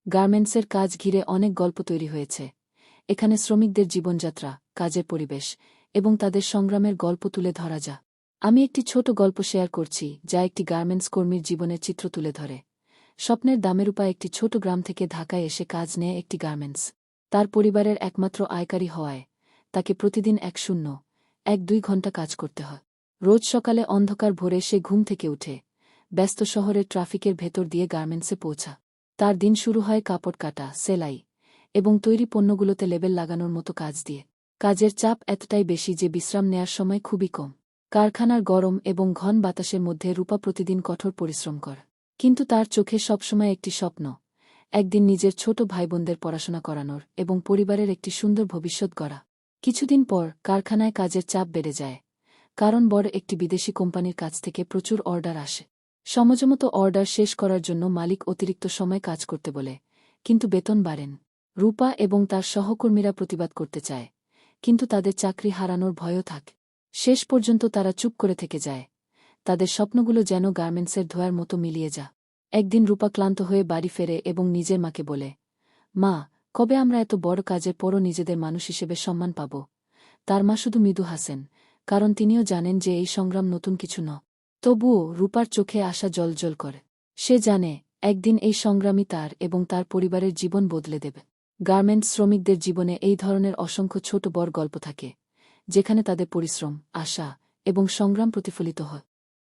গার্মেন্টসের কাজ ঘিরে অনেক গল্প তৈরি হয়েছে। এখানে শ্রমিকদের জীবনযাত্রা, কাজের পরিবেশ এবং তাদের সংগ্রামের গল্প তুলে ধরা যা। আমি একটি ছোট গল্প শেয়ার করছি যা একটি গার্মেন্টস কর্মীর জীবনের চিত্র তুলে ধরে। স্বপ্নের দামের উপায় একটি ছোট গ্রাম থেকে ঢাকায় এসে কাজ নেয় একটি গার্মেন্টস। তার পরিবারের একমাত্র আয়কারী হওয়ায় তাকে প্রতিদিন 1-2 ঘন্টা কাজ করতে হয়। রোজ সকালে অন্ধকার ভোরে সে ঘুম থেকে উঠে ব্যস্ত শহরের ট্রাফিকের ভেতর দিয়ে গার্মেন্টসে পৌঁছা। তার দিন শুরু হয় কাপড় কাটা, সেলাই এবং তৈরি পণ্যগুলোতে লেবেল লাগানোর মতো কাজ দিয়ে। কাজের চাপ এতটাই বেশি যে বিশ্রাম নেয়ার সময় খুবই কম। কারখানার গরম এবং ঘন বাতাসের মধ্যে রূপা প্রতিদিন কঠোর পরিশ্রম করে। কিন্তু তার চোখে সবসময় একটি স্বপ্ন, একদিন নিজের ছোট ভাইবোনদের পড়াশোনা করানোর এবং পরিবারের একটি সুন্দর ভবিষ্যৎ গড়া। কিছুদিন পর কারখানায় কাজের চাপ বেড়ে যায়, কারণ বড় একটি বিদেশি কোম্পানির কাছ থেকে প্রচুর অর্ডার আসে। সময়মতো অর্ডার শেষ করার জন্য মালিক অতিরিক্ত সময় কাজ করতে বলে, কিন্তু বেতন বাড়েন। রূপা এবং তার সহকর্মীরা প্রতিবাদ করতে চায়, কিন্তু তাদের চাকরি হারানোর ভয়ও থাকে। শেষ পর্যন্ত তারা চুপ করে থেকে যায়, তাদের স্বপ্নগুলো যেন গার্মেন্টসের ধোঁয়ার মতো মিলিয়ে যা। একদিন রূপা ক্লান্ত হয়ে বাড়ি ফেরে এবং নিজের মাকে বলে, মা, কবে আমরা এত বড় কাজের পরও নিজেদের মানুষ হিসেবে সম্মান পাব? তার মা শুধু মৃদু হাসেন, কারণ তিনিও জানেন যে এই সংগ্রাম নতুন কিছু ন। তবুও রূপার চোখে আশা জ্বলজ্বল করে। সে জানে একদিন এই সংগ্রামই তার এবং তার পরিবারের জীবন বদলে দেবে। গার্মেন্টস শ্রমিকদের জীবনে এই ধরনের অসংখ্য ছোট বড় গল্প থাকে, যেখানে তাদের পরিশ্রম, আশা এবং সংগ্রাম প্রতিফলিত হয়।